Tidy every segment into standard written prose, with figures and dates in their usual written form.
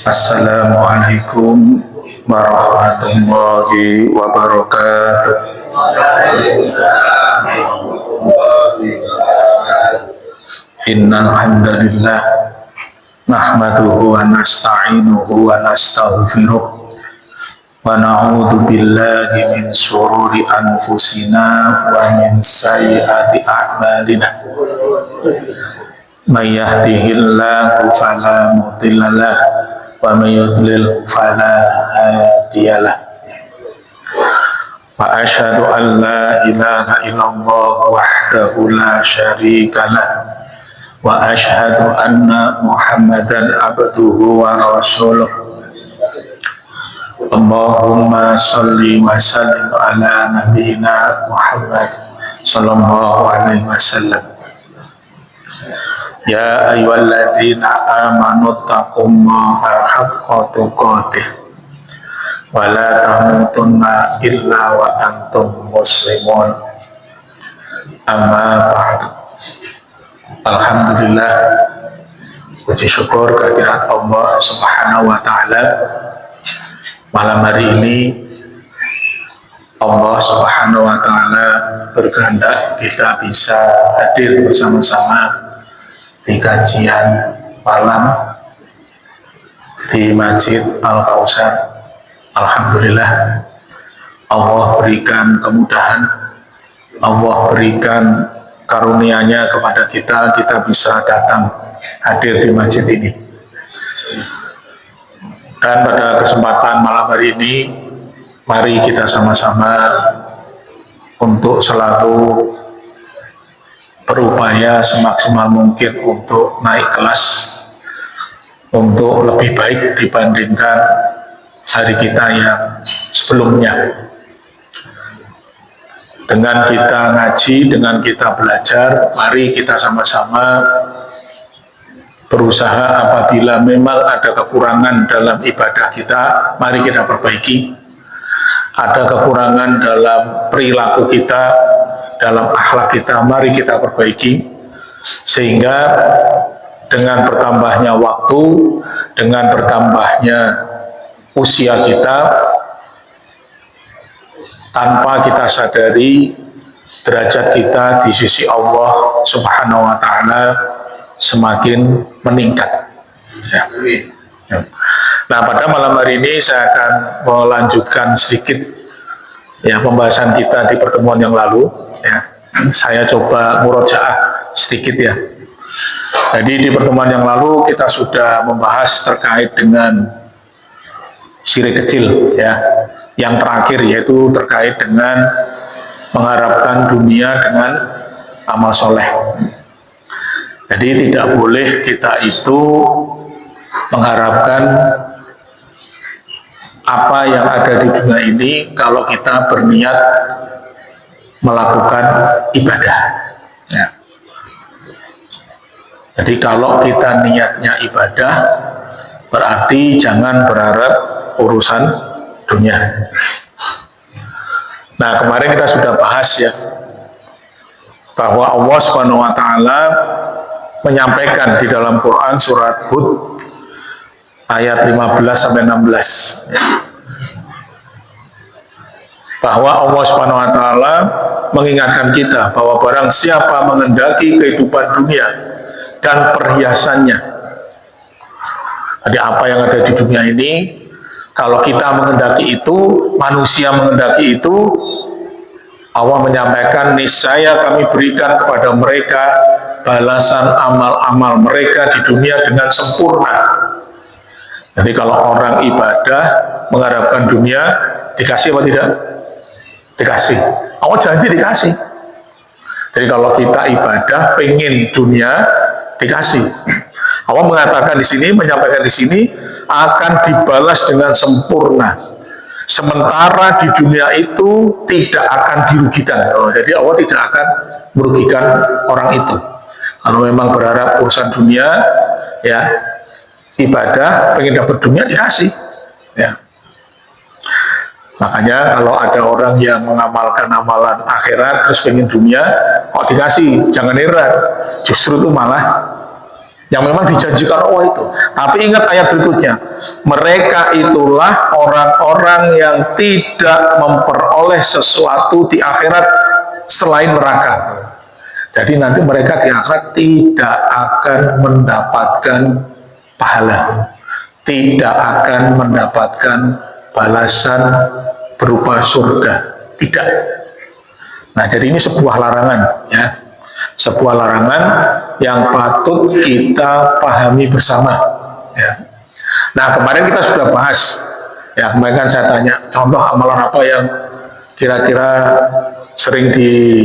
Assalamualaikum warahmatullahi wabarakatuh. Innal hamdalillah nahmaduhu wa nasta'inuhu wa nastaghfiruh wa na'udzu billahi min shururi anfusina wa min sayyiati a'malina. May yahdihillahu fala mudilla lahu wa may yudlil fala hadiyalah. Wa asyhadu an la ilaha illallah wahdahu la syarika lah wa asyhadu anna Muhammadan abduhu wa rasuluh. Allahumma shalli wa sallim ala nabiyyina Muhammad sallallahu alaihi wasallam. Ya ayyuhalladzina amanu taqullaha haqqa tuqatih wa la tamutunna illa wa antum muslimun. Amma ba'du. Alhamdulillah, puji syukur kehadirat Allah Subhanahu wa taala. Malam hari ini Allah Subhanahu wa taala berkehendak kita bisa hadir bersama-sama di kajian malam di Masjid Al-Kautsar. Alhamdulillah, Allah berikan kemudahan, Allah berikan karunia-Nya kepada kita bisa datang hadir di masjid ini. Dan pada kesempatan malam hari ini, mari kita sama-sama untuk selalu berupaya semaksimal mungkin untuk naik kelas, untuk lebih baik dibandingkan hari kita yang sebelumnya. Dengan kita ngaji, dengan kita belajar, mari kita sama-sama berusaha apabila memang ada kekurangan dalam ibadah kita, mari kita perbaiki. Ada kekurangan dalam perilaku kita, dalam akhlak kita, mari kita perbaiki. Sehingga dengan bertambahnya waktu, dengan bertambahnya usia kita, tanpa kita sadari derajat kita di sisi Allah Subhanahu wa taala semakin meningkat. Ya. Nah, pada malam hari ini saya akan melanjutkan sedikit ya pembahasan kita di pertemuan yang lalu. Ya. Saya coba murojaah sedikit ya. Jadi di pertemuan yang lalu kita sudah membahas terkait dengan syirik kecil ya. Yang terakhir yaitu terkait dengan mengharapkan dunia dengan amal soleh. Jadi tidak boleh kita itu mengharapkan apa yang ada di dunia ini kalau kita berniat melakukan ibadah. Ya. Jadi kalau kita niatnya ibadah, berarti jangan berharap urusan dunia. Nah, kemarin kita sudah bahas ya bahwa Allah Subhanahu wa taala menyampaikan di dalam Quran surat Hud ayat 15 sampai 16 ya, bahwa Allah Subhanahu wa taala mengingatkan kita bahwa barang siapa mengendaki kehidupan dunia dan perhiasannya. Jadi apa yang ada di dunia ini, kalau kita mengendaki itu, manusia mengendaki itu, Allah menyampaikan, niscaya kami berikan kepada mereka balasan amal-amal mereka di dunia dengan sempurna. Jadi kalau orang ibadah mengharapkan dunia, dikasih apa tidak? Dikasih. Allah janji dikasih. Jadi kalau kita ibadah, pengen dunia, dikasih. Allah mengatakan di sini, menyampaikan di sini, akan dibalas dengan sempurna. Sementara di dunia itu tidak akan dirugikan. Jadi Allah tidak akan merugikan orang itu. Kalau memang berharap urusan dunia, ya ibadah, pengen dapat dunia dikasih. Ya. Makanya kalau ada orang yang mengamalkan amalan akhirat terus pengen dunia, kok dikasih, jangan heran. Justru itu malah yang memang dijanjikan Allah itu. Tapi ingat ayat berikutnya, mereka itulah orang-orang yang tidak memperoleh sesuatu di akhirat selain neraka. Jadi nanti mereka di akhirat tidak akan mendapatkan pahala, tidak akan mendapatkan balasan berupa surga, tidak. Nah, jadi ini sebuah larangan, ya, sebuah larangan yang patut kita pahami bersama, ya. Nah, kemarin kita sudah bahas, ya, kemarin kan saya tanya contoh amalan apa yang kira-kira sering dilakukan,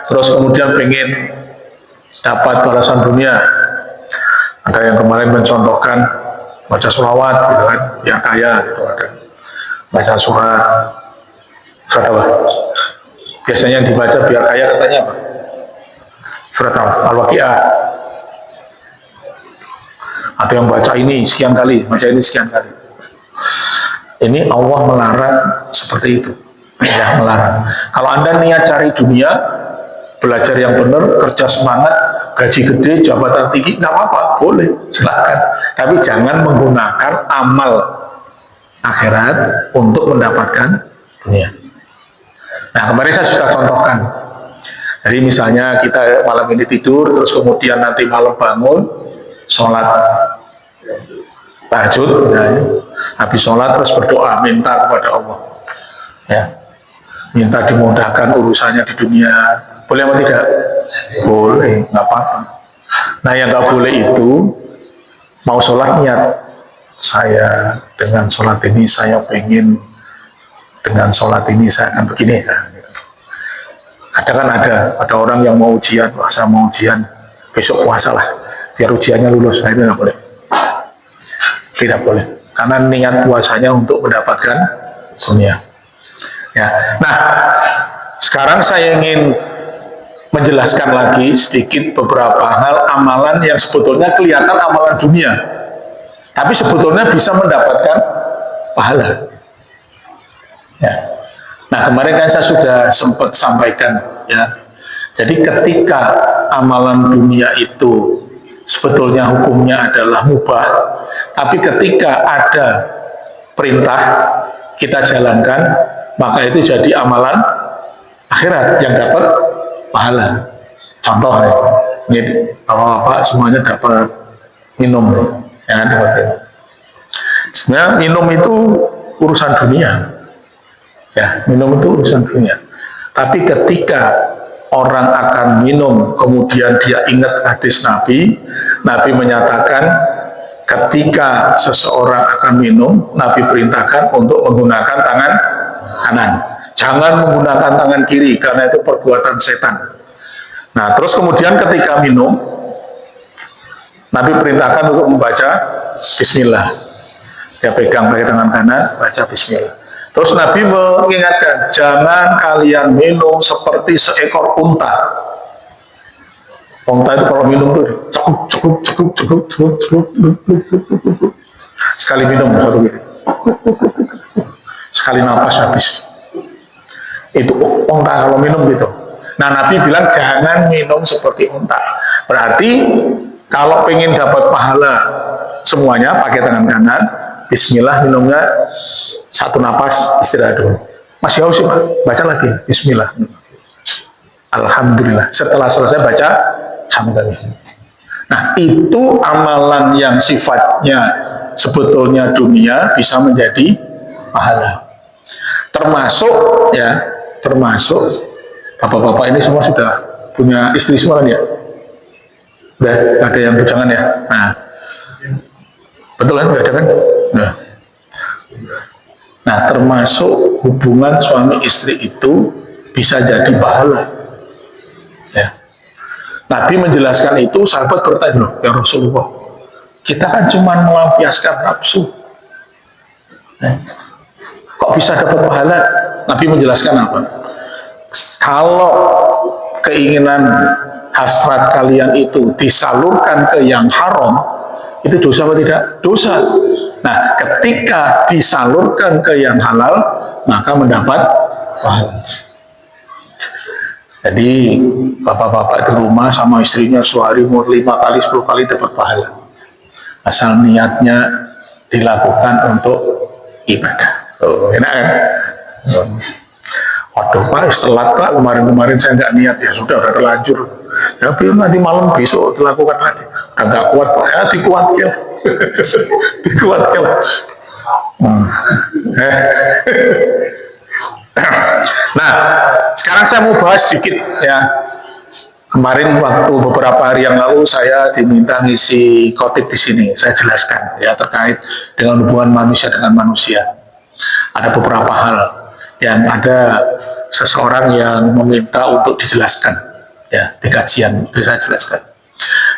terus kemudian pengen dapat balasan dunia. Ada yang kemarin mencontohkan baca sholawat, gitu kan, yang kaya, gitu, ada baca surat apa? Biasanya yang dibaca biar kaya katanya apa? Surat Al-Waqiah. Ada yang baca ini sekian kali, baca ini sekian kali. Ini Allah melarang seperti itu. Ya, melarang. Kalau Anda niat cari dunia, belajar yang benar, kerja semangat, gaji gede, jabatan tinggi, nggak apa-apa, boleh, silakan. Tapi jangan menggunakan amal akhirat untuk mendapatkan dunia. Nah, kemarin saya sudah contohkan. Jadi misalnya kita malam ini tidur, terus kemudian nanti malam bangun, sholat tahajud, ya. Habis sholat terus berdoa, minta kepada Allah, ya, minta dimudahkan urusannya di dunia. Boleh atau tidak? Boleh, nggak apa-apa. Nah, yang nggak boleh itu mau sholat niat, saya dengan sholat ini saya pengen, dengan sholat ini saya akan begini. Ada kan ada orang yang mau ujian, wah saya mau ujian besok puasa lah, biar ujiannya lulus. Nah, itu nggak boleh, tidak boleh, karena niat puasanya untuk mendapatkan dunia. Ya, nah sekarang saya ingin menjelaskan lagi sedikit beberapa hal amalan yang sebetulnya kelihatan amalan dunia, tapi sebetulnya bisa mendapatkan pahala. Ya. Nah, kemarin kan saya sudah sempat sampaikan, ya. Jadi ketika amalan dunia itu sebetulnya hukumnya adalah mubah, tapi ketika ada perintah kita jalankan, maka itu jadi amalan akhirat yang dapat pahala. Contoh, ini bapak-bapak semuanya dapat minum, ya, dapat minum. Sebenarnya minum itu urusan dunia. Ya, minum itu urusan dunia. Tapi ketika orang akan minum, kemudian dia ingat hadis Nabi, Nabi menyatakan ketika seseorang akan minum, Nabi perintahkan untuk menggunakan tangan kanan. Jangan menggunakan tangan kiri, karena itu perbuatan setan. Nah, terus kemudian ketika minum, Nabi perintahkan untuk membaca Bismillah. Dia pegang pakai tangan kanan, baca Bismillah. Terus Nabi mengingatkan, jangan kalian minum seperti seekor unta. Unta itu kalau minum tuh cukup. Sekali minum satu gitu. Sekali nafas habis. Itu unta kalau minum gitu. Nah, Nabi bilang jangan minum seperti unta. Berarti kalau pengen dapat pahala semuanya pakai tangan kanan, Bismillah, minumnya satu napas, istirahat dulu. Masih haus sih, Pak? Baca lagi, Bismillah. Alhamdulillah. Setelah selesai baca, Alhamdulillah. Nah, itu amalan yang sifatnya sebetulnya dunia bisa menjadi pahala. Termasuk, ya, termasuk bapak-bapak ini semua sudah punya istri semua kan ya? Udah ada yang bujangan ya? Nah, betul kan? Udah ada kan? Nah, termasuk hubungan suami istri itu bisa jadi pahala. Ya. Nabi menjelaskan itu, sahabat bertanya, loh, ya Rasulullah, kita kan cuma melampiaskan nafsu. Kok bisa dapat pahala? Nabi menjelaskan apa? Kalau keinginan hasrat kalian itu disalurkan ke yang haram, itu dosa atau tidak? Dosa. Nah, ketika disalurkan ke yang halal, maka mendapat pahala. Jadi bapak-bapak di rumah sama istrinya sehari mau 5 kali 10 kali dapat pahala, asal niatnya dilakukan untuk ibadah. Enak kan? Waduh Pak, telat Pak, kemarin-kemarin saya nggak niat, ya sudah terlanjur. Ya biar nanti malam besok dilakukan lagi. Udah nggak kuat Pak, ya dikuatkan. Dikuatkan. Nah, sekarang saya mau bahas sedikit ya. Kemarin waktu beberapa hari yang lalu saya diminta ngisi khotib di sini. Saya jelaskan ya terkait dengan hubungan manusia dengan manusia. Ada beberapa hal yang ada seseorang yang meminta untuk dijelaskan ya di kajian, bisa jelaskan.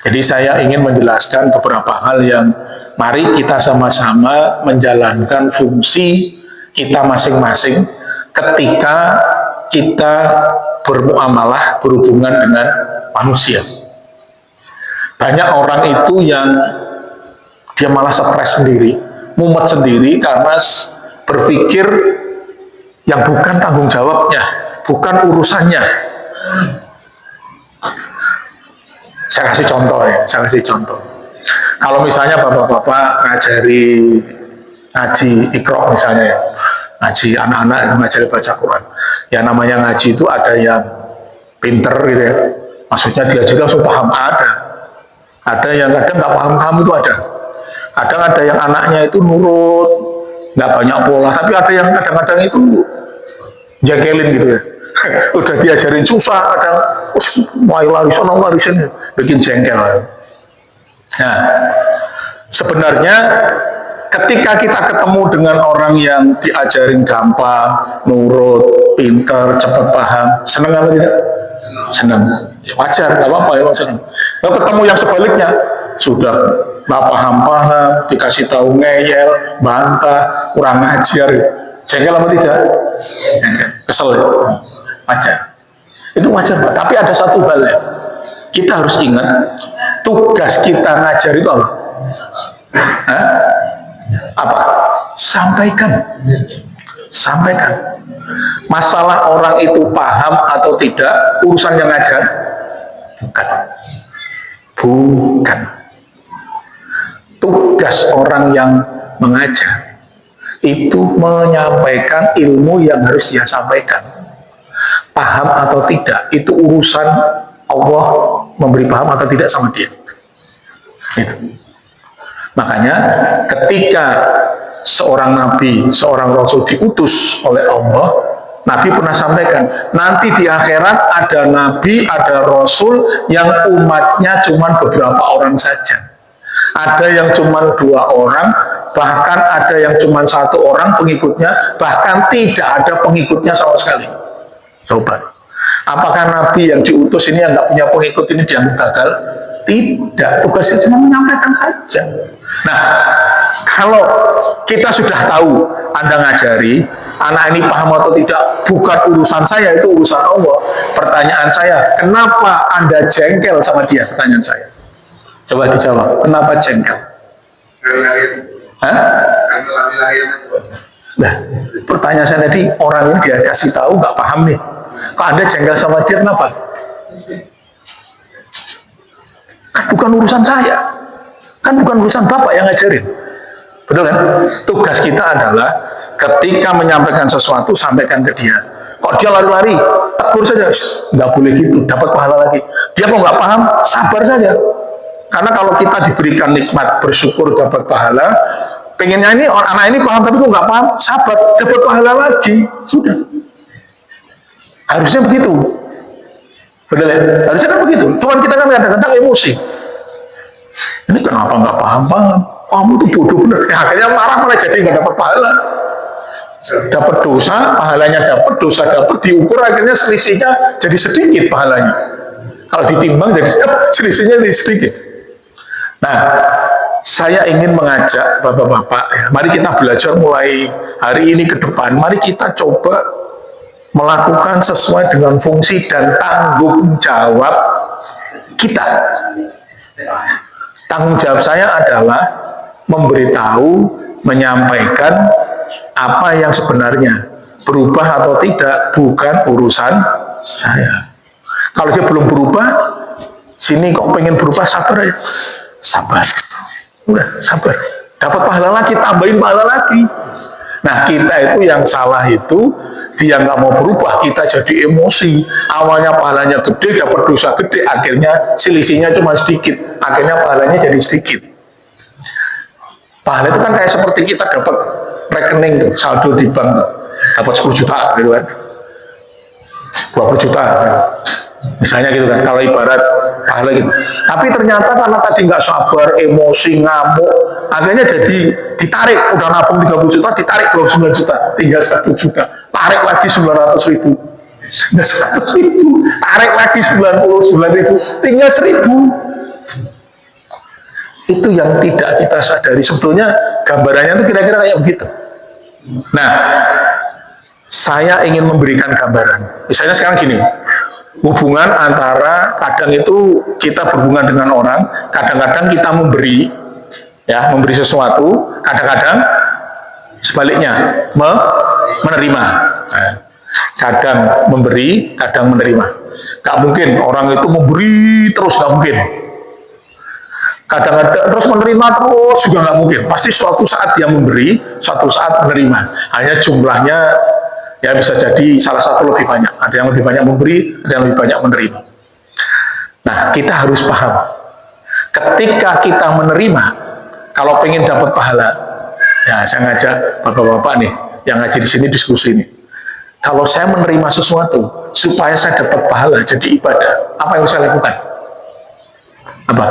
Jadi saya ingin menjelaskan beberapa hal yang mari kita sama-sama menjalankan fungsi kita masing-masing ketika kita bermuamalah, berhubungan dengan manusia. Banyak orang itu yang dia malah stres sendiri, mumet sendiri karena berpikir yang bukan tanggung jawabnya, bukan urusannya. Saya kasih contoh ya, saya kasih contoh. Kalau misalnya bapak-bapak ngajari ngaji Iqra misalnya ya, ngaji anak-anak yang ngajari baca Quran. Ya namanya ngaji itu ada yang pinter gitu ya, maksudnya diajari langsung paham, ada yang kadang nggak paham-paham itu kadang ada yang anaknya itu nurut, nggak banyak pola, tapi ada yang kadang-kadang itu jengkelin gitu ya. Udah diajarin susah, kadang mulai larisan bikin jengkel. Nah, sebenarnya ketika kita ketemu dengan orang yang diajarin gampang, nurut, pinter, cepat paham, senang apa tidak? Senang. Ya, wajar, nggak apa-apa ya, senang. Kalau ketemu yang sebaliknya, sudah nggak paham-paham, dikasih tahu ngeyel, bantah, kurang ajar, jengkel apa tidak? Kesel ya? Wajar. Itu wajar Pak. Tapi ada satu hal ya, kita harus ingat tugas kita ngajar itu apa? Apa? Sampaikan. Masalah orang itu paham atau tidak urusan yang ngajar? Bukan. Tugas orang yang mengajar itu menyampaikan ilmu yang harus dia sampaikan. Paham atau tidak, itu urusan Allah memberi paham atau tidak sama dia. Gitu. Makanya ketika seorang nabi, seorang rasul diutus oleh Allah, Nabi pernah sampaikan, nanti di akhirat ada nabi, ada rasul yang umatnya cuma beberapa orang saja. Ada yang cuma 2 orang, bahkan ada yang cuma 1 orang pengikutnya, bahkan tidak ada pengikutnya sama sekali. Coba, apakah nabi yang diutus ini yang nggak punya pengikut ini dianggap gagal? Tidak, tugasnya cuma menyampaikan saja. Nah, kalau kita sudah tahu Anda ngajari, anak ini paham atau tidak, bukan urusan saya, itu urusan Allah. Pertanyaan saya, kenapa Anda jengkel sama dia? Pertanyaan saya. Coba dijawab, kenapa jengkel? Hah? Nah, pertanyaan saya tadi, orang ini dia kasih tahu nggak paham nih. Kok Anda jengkel sama dia, kenapa? Kan bukan urusan saya, kan bukan urusan Bapak yang ngajarin, betul kan? Tugas kita adalah ketika menyampaikan sesuatu, sampaikan ke dia. Kok dia lari-lari, tegur saja, nggak boleh gitu, dapat pahala lagi. Dia kok nggak paham, sabar saja. Karena kalau kita diberikan nikmat, bersyukur dapat pahala, pengennya ini anak ini paham tapi kok nggak paham, sabar, dapat pahala lagi, sudah. Harusnya begitu. Betul ya? Harusnya kan begitu. Cuman kita kan kadang-kadang emosi. Ini kenapa nggak paham-paham? Kamu tuh bodoh bener. Ya, akhirnya marah malah jadi nggak dapat pahala. Dapat dosa, pahalanya dapat, dosa dapat, diukur akhirnya selisihnya jadi sedikit pahalanya. Kalau ditimbang jadi selisihnya jadi sedikit. Nah, saya ingin mengajak bapak-bapak, ya, mari kita belajar mulai hari ini ke depan. Mari kita coba melakukan sesuai dengan fungsi dan tanggung jawab kita. Tanggung jawab saya adalah memberitahu, menyampaikan apa yang sebenarnya, berubah atau tidak bukan urusan saya. Kalau dia belum berubah, sini kok pengen berubah, sabar aja. Sabar. Udah, sabar. Dapat pahala lagi, tambahin pahala lagi. Nah, kita itu yang salah itu, dia nggak mau berubah, kita jadi emosi. Awalnya pahalanya gede, dapat dosa gede, akhirnya selisihnya cuma sedikit. Akhirnya pahalanya jadi sedikit. Pahala itu kan kayak seperti kita dapat rekening tuh, saldo di bank, dapat 10 juta gitu kan. 20 juta. Misalnya gitu kan, kalau ibarat pahala gitu. Tapi ternyata karena tadi nggak sabar, emosi, ngamuk, akhirnya jadi ditarik, udah nabung 30 juta, ditarik 29 juta, tinggal 1 juta, tarik lagi 900 ribu, tinggal 100 ribu, tarik lagi 99 ribu, tinggal 1000. Itu yang tidak kita sadari. Sebetulnya gambarannya itu kira-kira kayak begitu. Nah, saya ingin memberikan gambaran. Misalnya sekarang gini, hubungan antara kadang itu kita berhubungan dengan orang, kadang-kadang kita memberi, ya, memberi sesuatu, kadang-kadang sebaliknya menerima. Nah, kadang memberi, kadang menerima. Gak mungkin orang itu memberi terus, gak mungkin. Kadang-kadang terus menerima terus juga nggak mungkin. Pasti suatu saat dia memberi, suatu saat menerima. Hanya jumlahnya ya bisa jadi salah satu lebih banyak. Ada yang lebih banyak memberi, ada yang lebih banyak menerima. Nah, kita harus paham. Ketika kita menerima, kalau pengen dapat pahala, ya saya ngajak bapak-bapak nih yang ngaji di sini diskusi ini. Kalau saya menerima sesuatu supaya saya dapat pahala jadi ibadah, apa yang saya lakukan? Apa?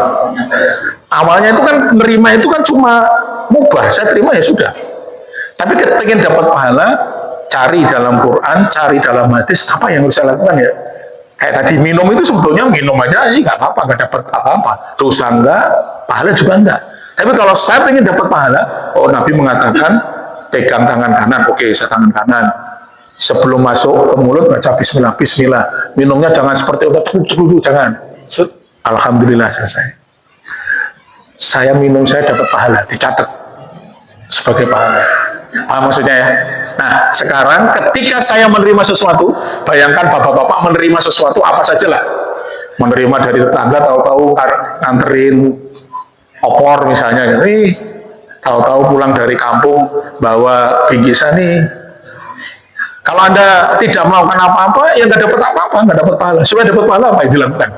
Awalnya itu kan menerima itu kan cuma mubah, saya terima ya sudah. Tapi ketika ingin dapat pahala, cari dalam Quran, cari dalam hadis, apa yang harus saya lakukan ya? Kayak tadi minum itu sebetulnya minum aja sih nggak apa-apa, nggak dapat apa-apa, dosa enggak, pahala juga enggak. Tapi kalau saya ingin dapat pahala, oh Nabi mengatakan pegang tangan kanan, oke saya tangan kanan. Sebelum masuk ke mulut baca Bismillah, Bismillah. Minumnya jangan seperti obat, jangan. Alhamdulillah selesai. Saya minum, saya dapat pahala, dicatat sebagai pahala. Paham maksudnya ya? Nah, sekarang ketika saya menerima sesuatu, bayangkan bapak-bapak menerima sesuatu apa saja lah. Menerima dari tetangga, tahu-tahu nganterin opor misalnya, nih, tahu-tahu pulang dari kampung bawa bingkisan nih. Kalau Anda tidak melakukan apa-apa, ya nggak dapat apa-apa, nggak dapat pahala. Supaya dapat pahala apa yang dilakukan?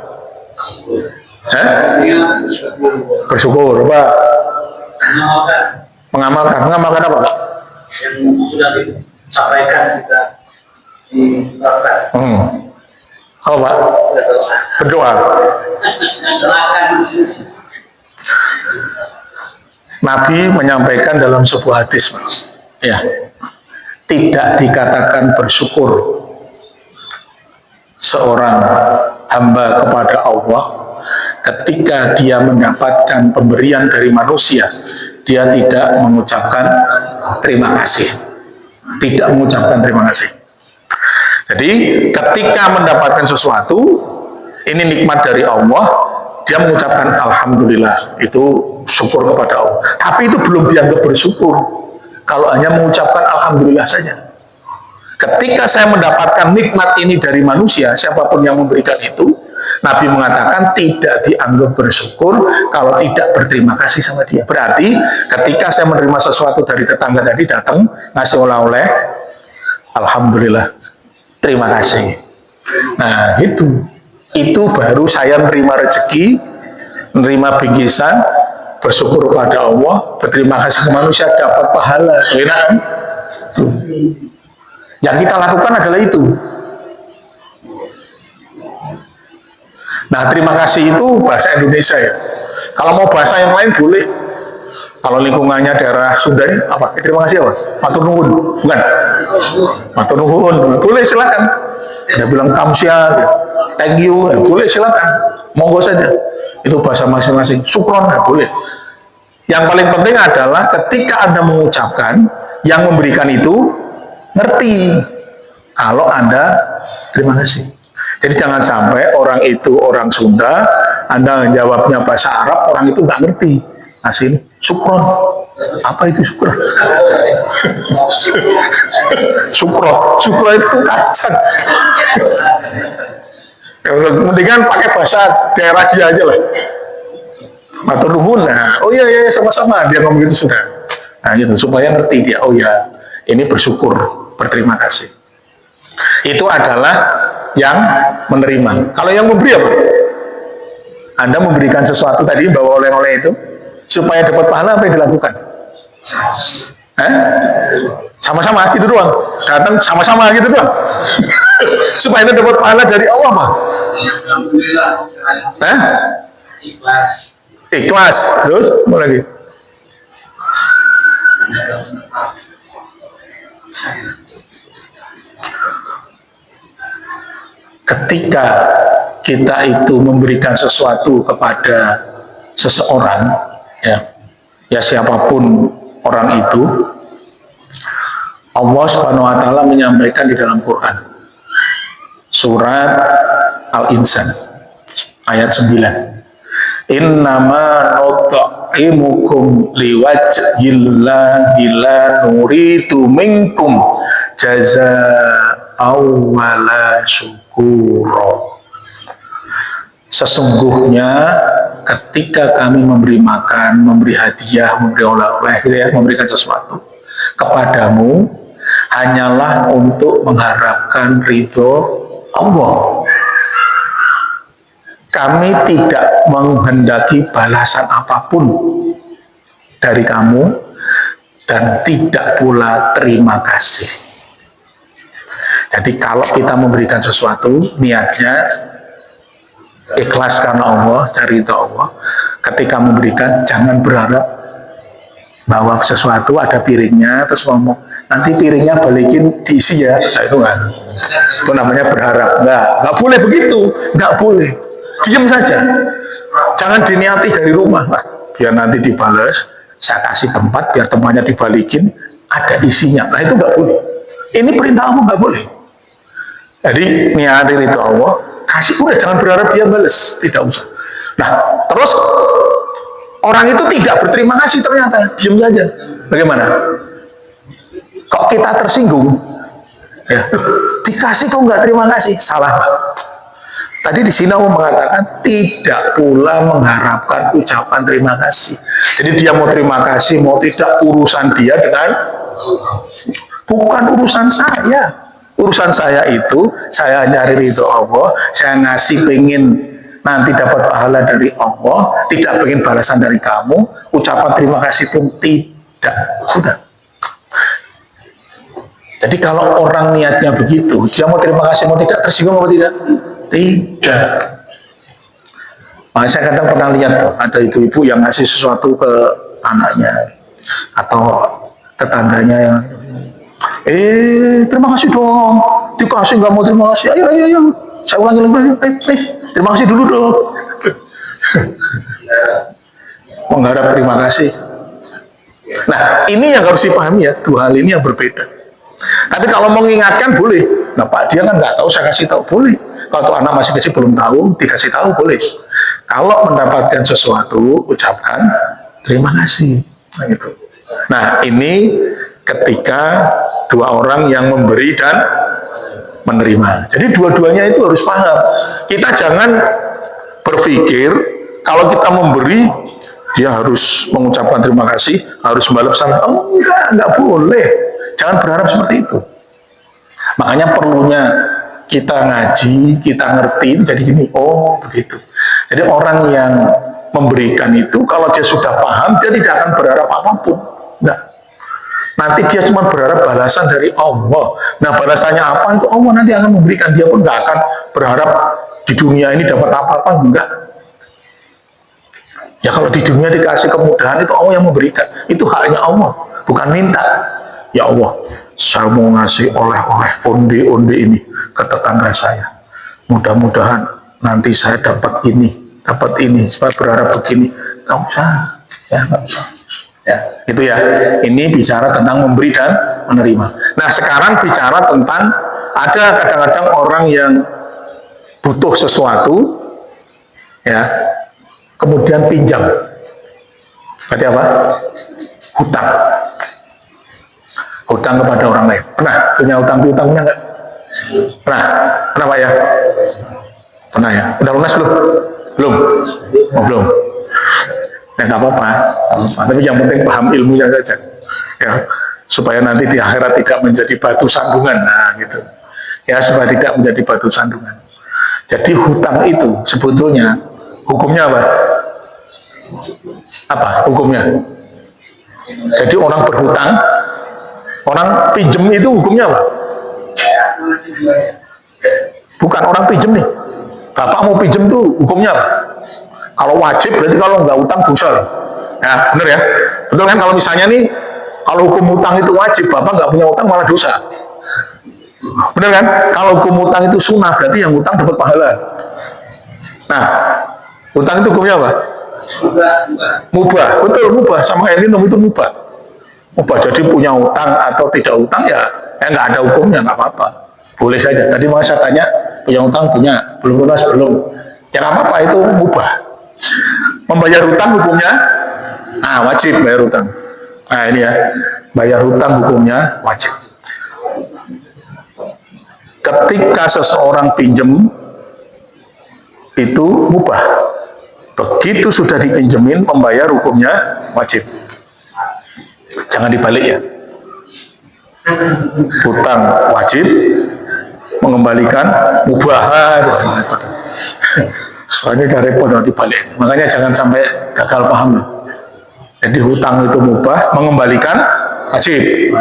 Bersyukur, apa? Mengamalkan apa Pak? Yang sudah disampaikan kita diterapkan. Apa Pak? Berdoa. Nabi menyampaikan dalam sebuah hadis, Pak. Ya, tidak dikatakan bersyukur seorang hamba kepada Allah ketika dia mendapatkan pemberian dari manusia, dia tidak mengucapkan terima kasih, tidak mengucapkan terima kasih. Jadi ketika mendapatkan sesuatu, ini nikmat dari Allah, dia mengucapkan alhamdulillah, itu syukur kepada Allah. Tapi itu belum dianggap bersyukur kalau hanya mengucapkan alhamdulillah saja. Ketika saya mendapatkan nikmat ini dari manusia, siapapun yang memberikan itu, Nabi mengatakan tidak dianggap bersyukur kalau tidak berterima kasih sama dia. Berarti ketika saya menerima sesuatu dari tetangga tadi datang, ngasih oleh-oleh, alhamdulillah, terima kasih. Nah itu baru saya menerima rezeki, menerima bingkisan, bersyukur kepada Allah, berterima kasih ke manusia, dapat pahala. Enak kan? Yang kita lakukan adalah itu. Nah, terima kasih itu bahasa Indonesia ya. Kalau mau bahasa yang lain boleh. Kalau lingkungannya daerah Sunda apa? Terima kasih apa? Matur nuwun, bukan? Matur nuwun, boleh silakan. Dia bilang kamsia, thank you, boleh silakan. Monggo saja. Itu bahasa masing-masing. Syukron, boleh. Yang paling penting adalah ketika Anda mengucapkan, yang memberikan itu ngerti kalau Anda terima kasih. Jadi jangan sampai orang itu orang Sunda, Anda jawabnya bahasa Arab, orang itu nggak ngerti. Asli sukron. Apa itu sukron? Sukron itu kacang. Mendingan pakai bahasa daerah dia aja lah. Matur nuwun. Nah, oh iya sama-sama dia ngomong gitu sudah. Nah gitu supaya ngerti dia. Oh ya, ini bersyukur, berterima kasih. Itu adalah yang menerima. Kalau yang memberi apa? Anda memberikan sesuatu tadi, bawa oleh-oleh itu supaya dapat pahala, apa yang dilakukan? Sama-sama gitu doang. Datang sama-sama gitu doang. Supaya Anda dapat pahala dari Allah, Pak. Ikhlas. Terus mau lagi. Ketika kita itu memberikan sesuatu kepada seseorang, ya siapapun orang itu, Allah Subhanahu wa taala menyampaikan di dalam Quran surat Al-Insan ayat 9, innama nut'imukum liwajhillahi la nuridu minkum jazaa'aw wala syukura. Sesungguhnya ketika kami memberi makan, memberi hadiah, memberi oleh-oleh, gitu ya, memberikan sesuatu kepadamu, hanyalah untuk mengharapkan ridho Allah. Kami tidak menghendaki balasan apapun dari kamu dan tidak pula terima kasih. Jadi kalau kita memberikan sesuatu, niatnya ikhlas karena Allah, cari ridho Allah. Ketika memberikan, jangan berharap bahwa sesuatu ada piringnya terus ngomong nanti piringnya balikin diisi ya. Nah, itu kan, itu namanya berharap. Nggak boleh begitu, nggak boleh. Diam saja, jangan diniati dari rumah. Biar nanti dibalas, saya kasih tempat biar tempatnya dibalikin ada isinya. Nah itu nggak boleh. Ini perintah Allah, nggak boleh. Jadi niati ridho Allah, kasih udah, jangan berharap dia balas, tidak usah. Nah terus orang itu tidak berterima kasih, ternyata diam saja. Bagaimana? Kok kita tersinggung? Ya, dikasih kok nggak terima kasih, salah. Tadi di sini Allah mengatakan tidak pula mengharapkan ucapan terima kasih. Jadi dia mau terima kasih, mau tidak, urusan dia dengan, bukan urusan saya. Urusan saya itu, saya nyari ridho Allah, saya ngasih pengen nanti dapat pahala dari Allah, tidak pengen balasan dari kamu, ucapan terima kasih pun tidak. Sudah. Jadi kalau orang niatnya begitu, dia mau terima kasih, mau tidak, tersinggung atau tidak? Tidak. Nah, saya kadang pernah lihat tuh, ada ibu-ibu yang ngasih sesuatu ke anaknya atau tetangganya yang terima kasih dong, dikasih nggak mau terima kasih, ayo, saya ulangi lagi, terima kasih dulu dong. Mengharap terima kasih. Nah ini yang harus dipahami ya, dua hal ini yang berbeda. Tapi kalau mengingatkan boleh. Nah Pak, dia kan nggak tahu, saya kasih tahu, boleh. Kalau anak masih kecil belum tahu, dikasih tahu boleh. Kalau mendapatkan sesuatu, ucapkan terima kasih. Nah, gitu. Nah ini ketika dua orang yang memberi dan menerima. Jadi dua-duanya itu harus paham. Kita jangan berpikir kalau kita memberi dia harus mengucapkan terima kasih, harus membalas sana. Oh enggak boleh. Jangan berharap seperti itu. Makanya perlunya kita ngaji, kita ngerti itu jadi gini. Oh begitu. Jadi orang yang memberikan itu kalau dia sudah paham, dia tidak akan berharap apapun. Enggak. Nanti dia cuma berharap balasan dari Allah. Nah balasannya apa itu Allah nanti akan memberikan. Dia pun nggak akan berharap di dunia ini dapat apa-apa, enggak. Ya kalau di dunia dikasih kemudahan itu Allah yang memberikan. Itu haknya Allah, bukan minta. Ya Allah, saya mau ngasih oleh-oleh onde-onde ini ke tetangga saya. Mudah-mudahan nanti saya dapat ini. Saya berharap begini. Nggak usah, ya nggak usah. Ya, itu ya. Ini bicara tentang memberi dan menerima. Nah, sekarang bicara tentang ada kadang-kadang orang yang butuh sesuatu, ya, kemudian pinjam. Berarti apa? Hutang. Hutang kepada orang lain. Pernah punya hutang piutang punya nggak? Pernah. Kenapa ya? Pernah ya? Udah lunas belum? Belum? Oh, belum. Ya nggak apa-apa. Tapi yang penting paham ilmunya saja. Ya, supaya nanti di akhirat tidak menjadi batu sandungan. Nah, gitu. Ya, supaya tidak menjadi batu sandungan. Jadi hutang itu sebetulnya hukumnya apa? Apa hukumnya? Jadi orang berhutang, orang pinjem itu hukumnya apa? Bukan orang pinjem nih. Bapak mau pinjem tuh hukumnya apa? Kalau wajib berarti kalau nggak utang dosa. Ya, bener ya? Betul kan kalau misalnya nih, kalau hukum utang itu wajib, Bapak nggak punya utang malah dosa. Bener kan? Kalau hukum utang itu sunnah, berarti yang utang dapat pahala. Nah, utang itu hukumnya apa? Mubah. Betul, mubah. Sama kayak minum itu mubah. Mubah, jadi punya utang atau tidak utang ya nggak ada hukumnya, nggak apa-apa. Boleh saja. Tadi mau saya tanya, punya utang punya, belum lunas belum. Ya nggak apa-apa, itu mubah. Membayar hutang hukumnya, wajib bayar hutang. Nah ini ya, bayar hutang hukumnya wajib. Ketika seseorang pinjem, itu mubah. Begitu sudah dipinjemin, membayar hukumnya wajib. Jangan dibalik ya. Hutang wajib, mengembalikan mubah. Soalnya udah repot nanti balik. Makanya jangan sampai gagal paham. Jadi hutang itu mubah, mengembalikan wajib.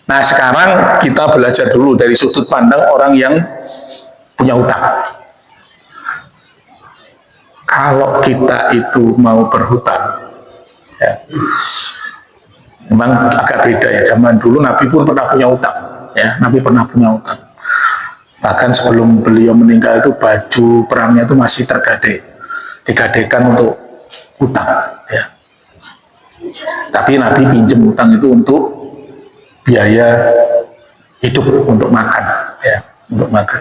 Nah sekarang kita belajar dulu dari sudut pandang orang yang punya hutang. Kalau kita itu mau berhutang, ya, memang agak beda ya. Zaman dulu Nabi pun pernah punya hutang, ya, Nabi pernah punya hutang. Bahkan sebelum beliau meninggal itu baju perangnya itu masih digadekan untuk hutang, ya. Tapi Nabi pinjam hutang itu untuk biaya hidup, untuk makan, ya, untuk makan.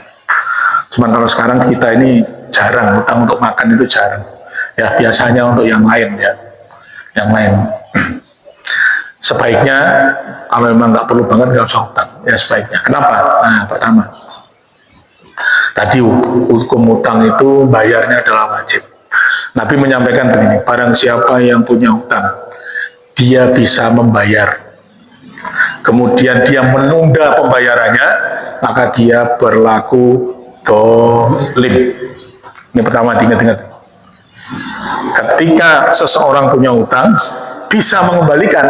Cuman kalau sekarang kita ini jarang, hutang untuk makan itu jarang. Ya biasanya untuk yang lain, ya, yang lain. Sebaiknya kalau memang nggak perlu banget nggak usah hutang, ya sebaiknya. Kenapa? Nah pertama, tadi hukum hutang itu bayarnya adalah wajib. Nabi menyampaikan begini, barang siapa yang punya hutang, dia bisa membayar, kemudian dia menunda pembayarannya, maka dia berlaku dolim. Ini pertama diingat-ingat. Ketika seseorang punya hutang, bisa mengembalikan.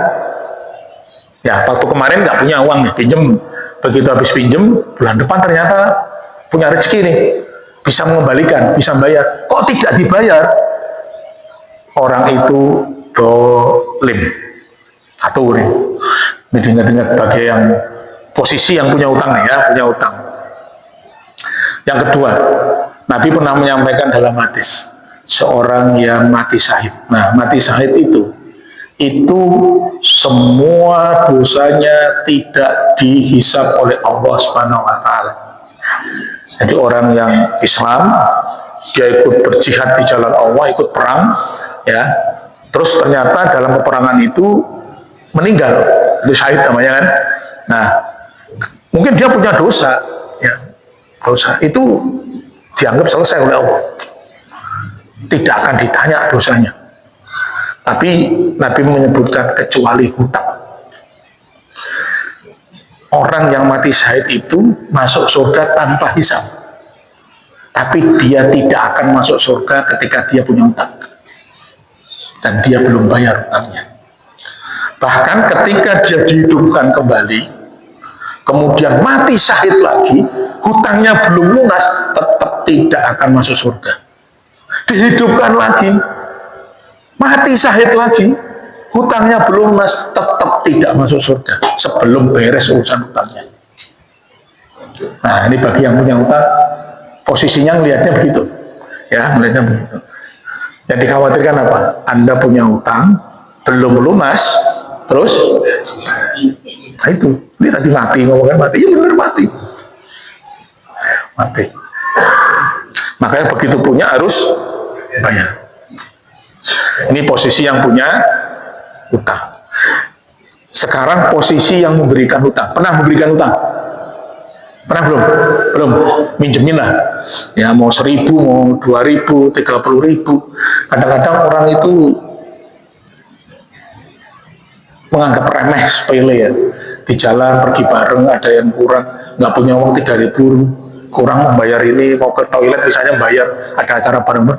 Ya, waktu kemarin nggak punya uang nih, pinjem. Begitu habis pinjem, bulan depan ternyata punya rezeki nih, bisa mengembalikan, bisa bayar. Kok tidak dibayar? Orang itu dolim. Satu nih. Ini diingat-ingat bagi yang posisi yang punya utang nih, ya, punya utang. Yang kedua, Nabi pernah menyampaikan dalam hadis, seorang yang mati syahid. Nah, mati syahid itu semua dosanya tidak dihisab oleh Allah Subhanahu wa taala. Jadi orang yang Islam, dia ikut berjihad di jalan Allah, ikut perang, ya. Terus ternyata dalam peperangan itu meninggal, itu syahid namanya kan. Nah, mungkin dia punya dosa, ya. Dosa itu dianggap selesai oleh Allah, tidak akan ditanya dosanya. Tapi Nabi menyebutkan kecuali hutang. Orang yang mati syahid itu masuk surga tanpa hisab, tapi dia tidak akan masuk surga ketika dia punya hutang dan dia belum bayar hutangnya. Bahkan ketika dia dihidupkan kembali, kemudian mati syahid lagi, hutangnya belum lunas, tetap tidak akan masuk surga. Dihidupkan lagi, mati syahid lagi, hutangnya belum lunas, tetap tidak masuk surga sebelum beres urusan hutangnya. Nah ini bagi yang punya hutang, posisinya melihatnya begitu, ya, melihatnya begitu. Yang dikhawatirkan apa? Anda punya hutang belum lunas, terus nah itu, ini tadi mati, ngomongnya mati, iya benar mati. Mati. Makanya begitu punya harus bayar. Ini posisi yang punya hutang. Sekarang posisi yang memberikan hutang. Pernah memberikan hutang? Pernah belum? Belum. Minjemin lah. Ya mau 1.000, mau 2.000, 30.000. Kadang-kadang orang itu menganggap remeh, sepele ya. Di jalan pergi bareng, ada yang kurang, nggak punya uang 3.000, kurang membayar ini, mau ke toilet misalnya bayar, ada acara bareng,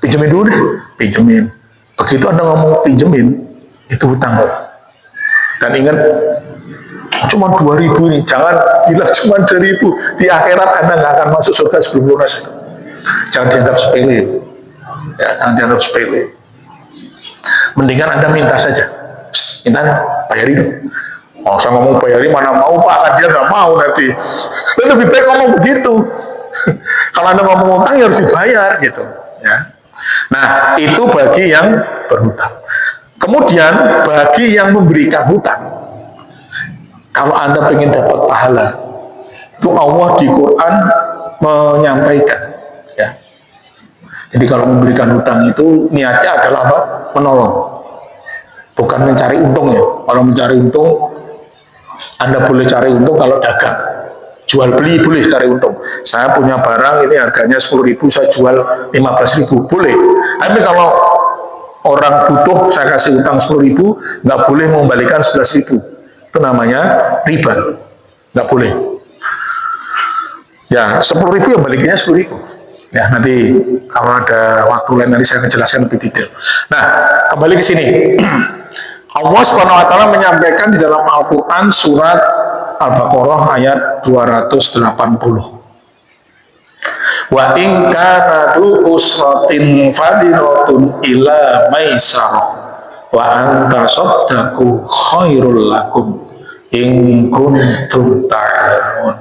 pinjemin dulu deh, pinjemin. Begitu Anda ngomong pinjemin, itu hutang. Dan ingat, cuma 2.000 ini, jangan bilang cuma 2.000, di akhirat Anda nggak akan masuk surga sebelum lunas. Jangan dianggap sepele, ya, jangan dianggap sepele. Mendingan Anda minta saja, minta bayarin. Oh, saya ngomong bayarin mana mau Pak, kan dia nggak mau nanti. Dan lebih baik ngomong begitu. Kalau Anda ngomong utang ya harus dibayar gitu, ya. Nah, itu bagi yang berhutang. Kemudian bagi yang memberikan hutang, kalau Anda ingin dapat pahala, itu Allah di Quran menyampaikan, ya. Jadi kalau memberikan hutang itu niatnya adalah apa? Menolong, bukan mencari untung ya. Kalau mencari untung, Anda boleh cari untung kalau dagang, jual beli boleh cari untung. Saya punya barang ini harganya 10.000, saya jual 15.000, boleh. Tapi kalau orang butuh saya kasih utang 10.000, nggak boleh mengembalikan 11.000. Itu namanya riba, nggak boleh. Ya 10.000 ya balikinnya 10.000. Ya nanti kalau ada waktu lain nanti saya akan jelaskan lebih detail. Nah kembali ke sini. Allah Subhanahu wa taala menyampaikan di dalam Al-Qur'an surat Al-Baqarah ayat 280. Wa in kana du usratin fadiratun ila maisarah wa anta saddaqu khairul lakum in kuntum ta'lamun.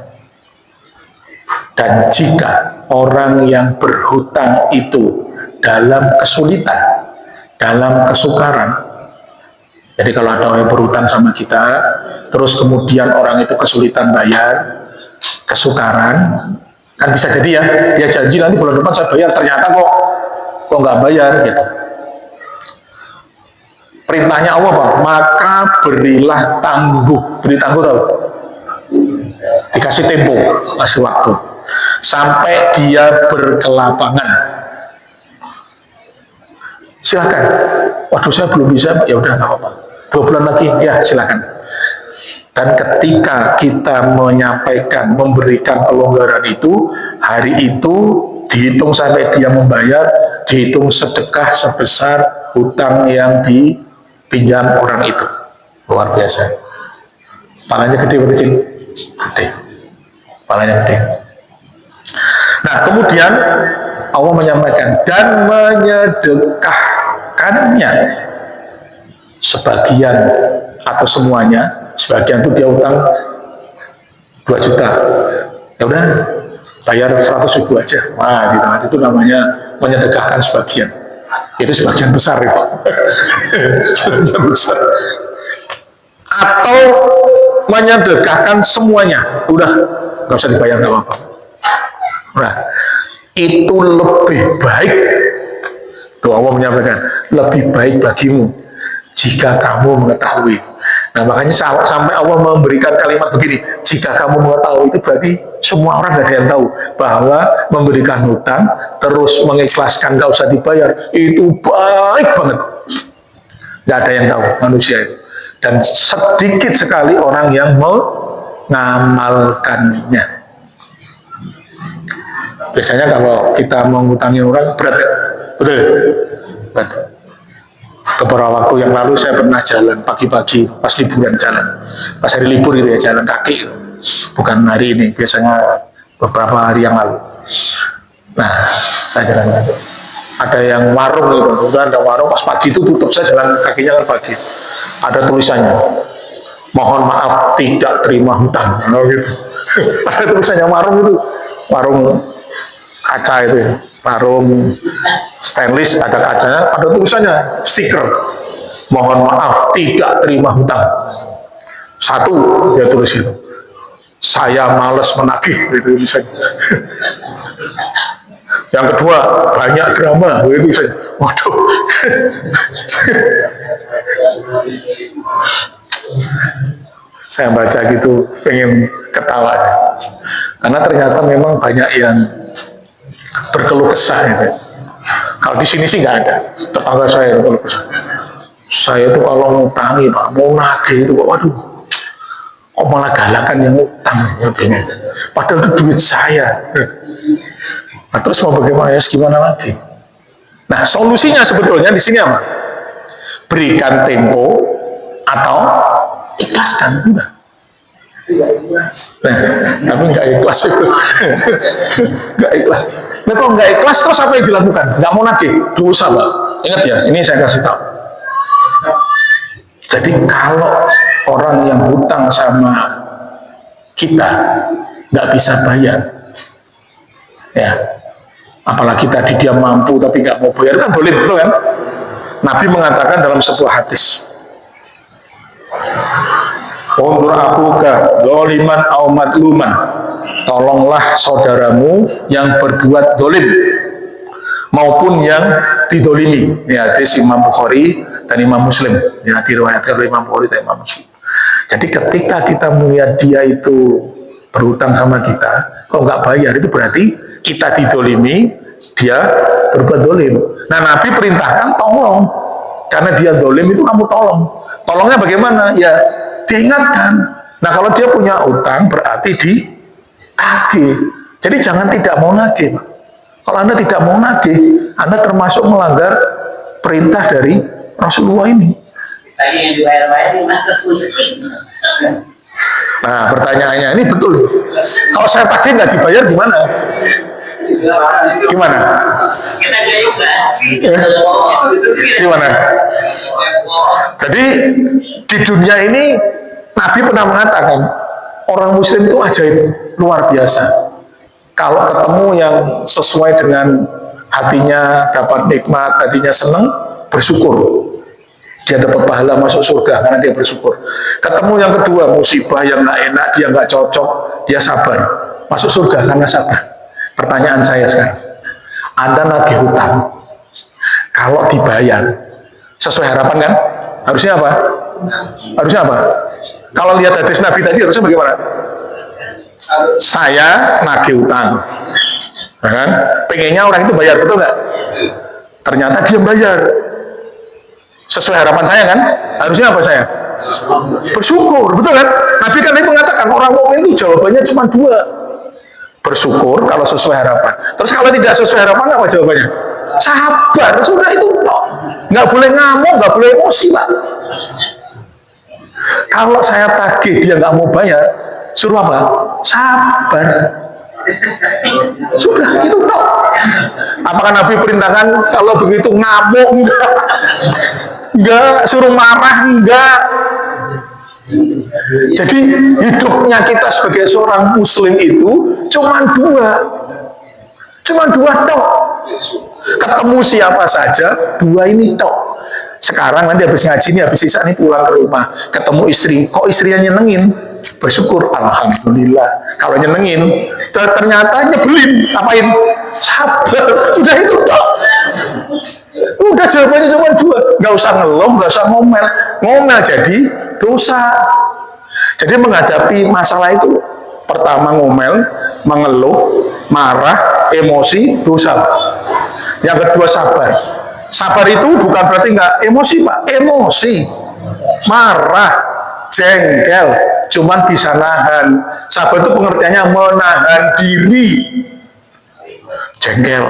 Dan jika orang yang berhutang itu dalam kesulitan, dalam kesukaran, jadi kalau ada orang yang berhutang sama kita, terus kemudian orang itu kesulitan bayar, kesukaran, kan bisa jadi ya, dia janji nanti bulan depan saya bayar, ternyata kok nggak bayar gitu. Perintahnya Allah apa? Maka berilah tangguh, beri tangguh tau? Dikasih tempo, kasih waktu, sampai dia berkelapangan. Silakan. Waduh saya belum bisa, ya udah nggak apa-apa. 2 bulan lagi, ya silakan. Dan ketika kita menyampaikan, memberikan pelonggaran itu, hari itu dihitung sampai dia membayar, dihitung sedekah sebesar hutang yang dipinjam orang itu. Luar biasa. Palanya gede atau kecil? Gede. Palanya gede. Nah, kemudian Allah menyampaikan dan menyedekahkannya sebagian atau semuanya. Sebagian itu dia utang 2 juta, ya udah bayar 100.000 aja. Wah, gitu. Itu namanya menyedekahkan sebagian. Itu sebagian besar itu. Sebagian besar. Atau menyedekahkan semuanya, udah nggak usah dibayar, nggak apa-apa. Nah, itu lebih baik. Tuh Allah menyampaikan, lebih baik bagimu jika kamu mengetahui. Nah makanya sampai Allah memberikan kalimat begini, jika kamu mengetahui, itu berarti semua orang gak ada yang tahu bahwa memberikan hutang terus mengikhlaskan gak usah dibayar itu baik banget. Gak ada yang tahu manusia itu, dan sedikit sekali orang yang mengamalkannya. Biasanya kalau kita mengutangi orang berat ya? Betul? Berat. Beberapa waktu yang lalu saya pernah jalan pagi-pagi pas liburan, jalan pas hari libur gitu ya, jalan kaki, bukan hari ini, biasanya beberapa hari yang lalu. Nah saya jalan kaki, ada yang warung gitu, kemudian ada warung pas pagi itu tutup, saya jalan kakinya kan pagi, ada tulisannya mohon maaf tidak terima hutang, gitu. Ada tulisannya, warung itu warung kaca itu ya, warung stainless, ada kacanya, ada tulisannya stiker mohon maaf tidak terima hutang. Satu dia tulis itu, saya males menagih, itu tulisannya. Yang kedua, banyak drama, itu tulisannya. Waduh. Saya baca gitu pengen ketawa deh. Karena ternyata memang banyak yang berkeluh kesah gitu. Kalau di sini sih nggak ada. Tetangga saya berkeluh kesah. Saya tuh kalau ngutangi Pak, mau nagih itu, waduh, kok malah galakan yang utang. Padahal itu duit saya. Nah, terus mau bagaimana ya, gimana lagi? Nah, solusinya sebetulnya di sini apa? Berikan tempo atau ikhlaskan. Nah, tapi nggak ikhlas itu. Nggak ikhlas. Nah, kalau nggak ikhlas terus apa yang dilakukan? Nggak mau nagih, dosa Pak. Ingat ya, ini saya kasih tahu. Jadi kalau orang yang hutang sama kita nggak bisa bayar, ya, apalagi tadi dia mampu tapi nggak mau bayar, kan boleh, betul kan? Nabi mengatakan dalam sebuah hadis, "Undur akuka doliman au madluman." Tolonglah saudaramu yang berbuat dolim maupun yang didolimi. Ini hadis Imam Bukhari dan Imam Muslim. Ya, diriwayatkan oleh Imam Bukhari dan Imam Muslim. Jadi ketika kita melihat dia itu berhutang sama kita, kalau nggak bayar itu berarti kita didolimi, dia berbuat dolim. Nah, Nabi perintahkan tolong, karena dia dolim itu kamu tolong. Tolongnya bagaimana? Ya diingatkan. Nah, kalau dia punya utang berarti ditagih. Jadi jangan tidak mau nagih. Kalau Anda tidak mau nagih, Anda termasuk melanggar perintah dari Rasulullah ini. Nah, pertanyaannya ini betul. Kalau saya tagih nggak dibayar gimana? Gimana? Gimana? Jadi di dunia ini Nabi pernah mengatakan orang Muslim itu ajaib luar biasa. Kalau ketemu yang sesuai dengan hatinya, dapat nikmat, hatinya senang, bersyukur. Dia dapat pahala masuk surga karena dia bersyukur. Ketemu yang kedua, musibah yang nggak enak, dia nggak cocok, dia sabar. Masuk surga karena sabar. Pertanyaan saya sekarang, Anda nagih hutang, kalau dibayar, sesuai harapan kan? Harusnya apa? Harusnya apa? Kalau lihat hadis Nabi tadi, harusnya bagaimana? Saya nagih utang, kan? Pengennya orang itu bayar, betul nggak? Ternyata dia bayar, sesuai harapan saya kan? Harusnya apa saya? Bersyukur, betul kan? Nabi kan mengatakan orang mukmin itu jawabannya cuma dua, bersyukur kalau sesuai harapan. Terus kalau tidak sesuai harapan apa jawabannya? Sabar, sudah itu nggak boleh ngamuk, nggak boleh emosi Pak. Kalau saya tagih dia nggak mau bayar, suruh apa? Sabar. Sudah, itu toh. Apakah Nabi perintahkan kalau begitu ngamuk? Enggak. Suruh marah? Enggak. Jadi hidupnya kita sebagai seorang Muslim itu cuma dua toh. Ketemu siapa saja, dua ini toh. Sekarang nanti habis ngaji ini, habis sisa ini pulang ke rumah, ketemu istri, kok istrinya nyenengin, bersyukur, alhamdulillah. Kalau nyenengin, ternyata nyebelin, apain? Sabar, sudah itu toh. Udah jawabannya cuma dua, nggak usah ngeluh, nggak usah ngomel, jadi dosa. Jadi menghadapi masalah itu, pertama ngomel, mengeluh, marah, emosi, dosa. Yang kedua sabar. Sabar itu bukan berarti nggak emosi Pak, emosi, marah, jengkel, cuman bisa nahan. Sabar itu pengertiannya menahan diri. Jengkel.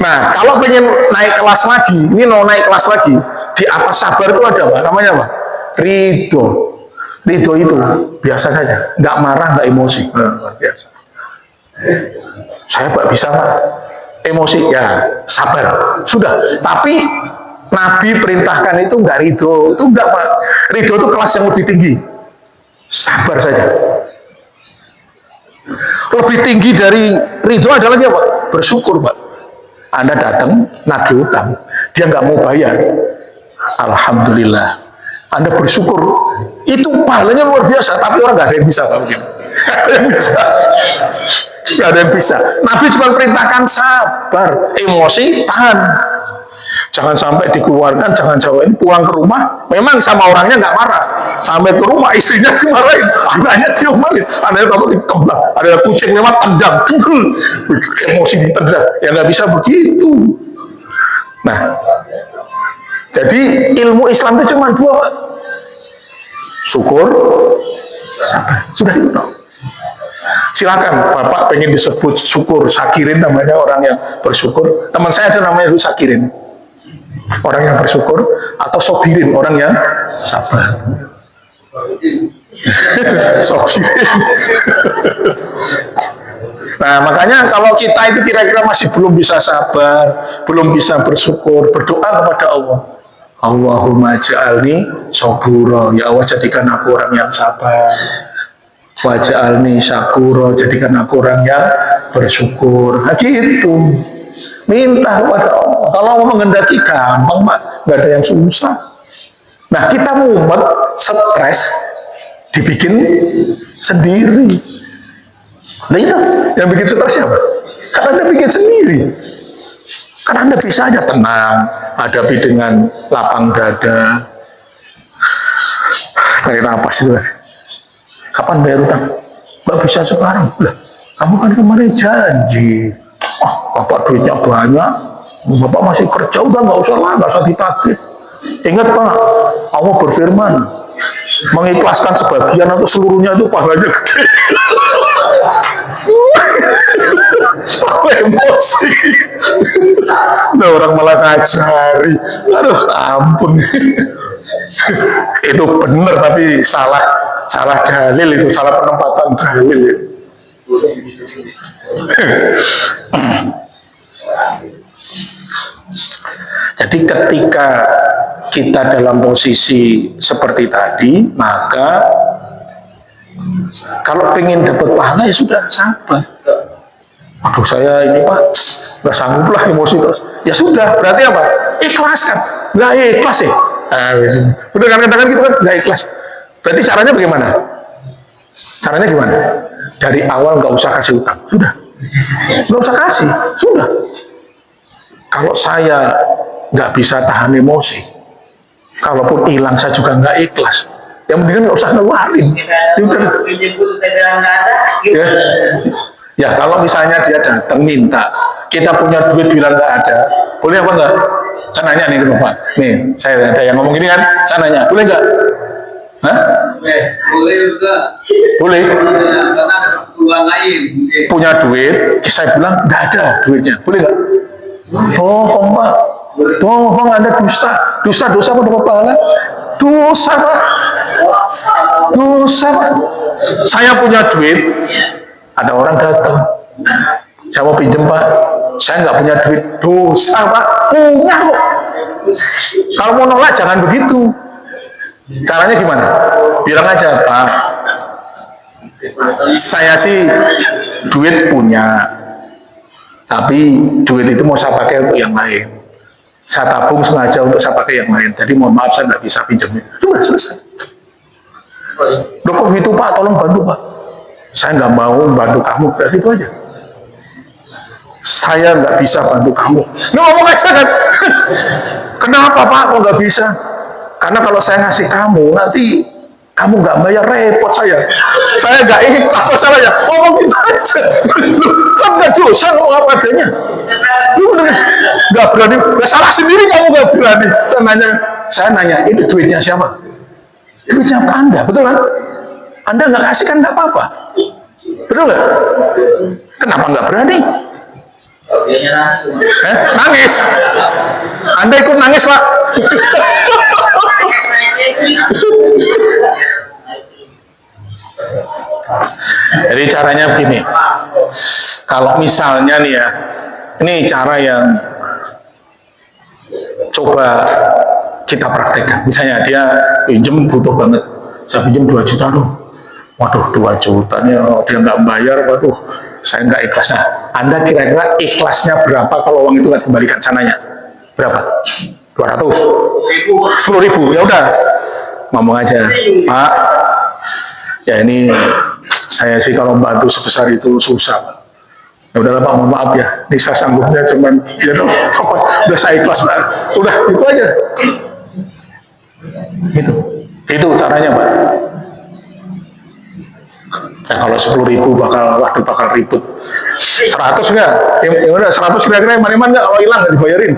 Nah, kalau pengen naik kelas lagi, ini mau naik kelas lagi, di atas sabar itu ada apa? Namanya apa? Ridho. Ridho itu biasa saja, nggak marah, nggak emosi. Biasa. Saya nggak bisa emosi, ya sabar. Sudah. Tapi Nabi perintahkan itu nggak ridho, itu nggak Pak. Ridho itu kelas yang lebih tinggi. Sabar saja. Lebih tinggi dari ridho adalah apa? Bersyukur Pak. Anda datang nagih utang, dia nggak mau bayar. Alhamdulillah. Anda bersyukur, itu pahalanya luar biasa, tapi orang nggak ada yang bisa, nggak ada yang bisa, nggak ada yang bisa. Nabi cuma perintahkan sabar, emosi tahan, Jangan sampai dikeluarkan, jangan sampai ini pulang ke rumah, memang sama orangnya nggak marah. Sampai ke rumah istrinya dimarahin, anaknya diomelin, anaknya takut dikebak, ada kucing lewat tendang, emosi ditendang, ya nggak bisa begitu. Nah, jadi ilmu Islam itu cuma dua, syukur, sabar, sudah itu. Silakan, Bapak pengen disebut syukur, sakirin namanya orang yang bersyukur. Teman saya ada namanya sakirin, orang yang bersyukur, atau sobirin, orang yang sabar. Sobirin. Nah, makanya kalau kita itu kira-kira masih belum bisa sabar, belum bisa bersyukur, berdoa kepada Allah. Allahumma ja'alni sabura, ya Allah jadikan aku orang yang sabar. Waj'alni syakura, jadikan aku orang yang bersyukur. Nah, gitu. Minta kepada Allah. Kalau Allah menghendaki gampang, Pak, nggak ada yang susah. Nah, kita mumet, stres, dibikin sendiri. Nah itu, yang bikin stres siapa? Karena Anda bikin sendiri. Karena Anda bisa aja tenang, hadapi dengan lapang dada. Tarik napas itu. Kapan bayar utang? Nggak bisa sekarang. Lah, kamu kan kemarin janji. Bapak duitnya banyak. Bapak masih kerja, udah nggak usah lah, nggak usah ditagih. Ingat Pak, Allah berfirman, mengikhlaskan sebagian atau seluruhnya itu pahalanya gede. Emosi. Nah, orang malah ngajari. Aduh, ampun. Itu benar tapi salah dalil itu, salah penempatan dalil. Jadi ketika kita dalam posisi seperti tadi, maka kalau pengen dapat pahala ya sudah sabar. Aduh saya ini Pak, nggak sanggup lah emosi terus. Ya sudah, berarti apa? Ikhlaskan. Nggak ikhlas ya. Udah kan katakan gitu kan, nggak ikhlas. Berarti caranya bagaimana? Caranya gimana? Dari awal nggak usah kasih utang, sudah. Nggak usah kasih, sudah. Kalau saya nggak bisa tahan emosi, kalaupun hilang saya juga nggak ikhlas. Yang penting nggak usah ngeluarin. Ya kalau misalnya dia datang minta, kita punya duit bilang nggak ada, boleh apa nggak? Saya nanya nih ke Bapak, nih saya ada yang ngomong gini kan, saya nanya, boleh nggak? Hah? Boleh juga. Boleh. Karena ada keperluan lain. Punya duit, saya bilang nggak ada duitnya, boleh nggak? Bohong Pak, bohong, Anda dusta. Dosa apa dapat pahala? Dosa Pak, dosa Pak. Saya punya duit, ada orang datang, saya mau pinjem Pak, saya nggak punya duit, dosa Pak, punya kok. Kalau mau nolak jangan begitu. Caranya gimana? Bilang aja Pak, saya sih duit punya, tapi duit itu mau saya pakai untuk yang lain. Saya tabung sengaja untuk saya pakai yang lain. Jadi mohon maaf saya nggak bisa pinjamnya. Sudah selesai. Loh kok gitu Pak, tolong bantu Pak. Saya nggak mau bantu kamu, berarti itu aja. Saya nggak bisa bantu kamu. Nah, ngomong aja kan. Kenapa Pak kok nggak bisa? Karena kalau saya ngasih kamu, nanti kamu nggak bayar, repot saya. Saya nggak ikhlas masalahnya. Ngomong gitu aja. Kan nggak dosa ngomong apa adanya. Lu nggak berani. Ya, salah sendiri kamu nggak berani. Saya nanya, ini duitnya siapa? Duitnya Anda, betul kan? Anda nggak kasih kan nggak apa-apa. Betul nggak? Kenapa nggak berani? Nangis. Anda ikut nangis Pak. Jadi caranya begini. Kalau misalnya nih ya, ini cara yang coba kita praktekkan. Misalnya dia pinjem butuh banget, saya pinjem 2 juta loh. Waduh, 2 juta nih dia nggak bayar, waduh, saya nggak ikhlas. Nah, Anda kira-kira ikhlasnya berapa kalau uang itu nggak dikembalikan? Sananya berapa? 200, 10.000, ya udah ngomong aja, Pak, ya ini saya sih kalau bantu sebesar itu susah Pak. Ya udahlah Pak, mohon maaf ya, ini saya sanggupnya cuman ya udah saya ikhlas Pak, udah itu aja. Itu caranya Pak. Ya, kalau 10.000 bakal ribut. 100 enggak? Ya udah 100 kira-kira iman-iman enggak? Kalau hilang enggak dibayarin.